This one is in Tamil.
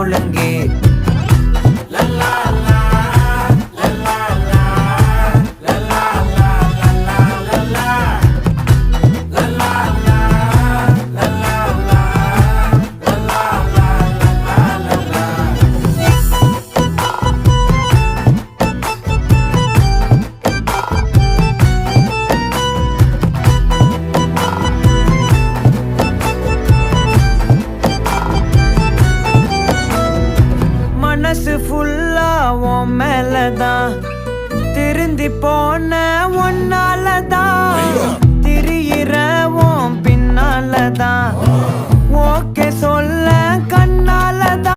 ஒழுங்கு மனசு ஃபுல்லா உன் மேலதான் திருந்தி போன ஒன்னாலதான் திரியிற உன் பின்னாலதான் ஓகே சொல்ல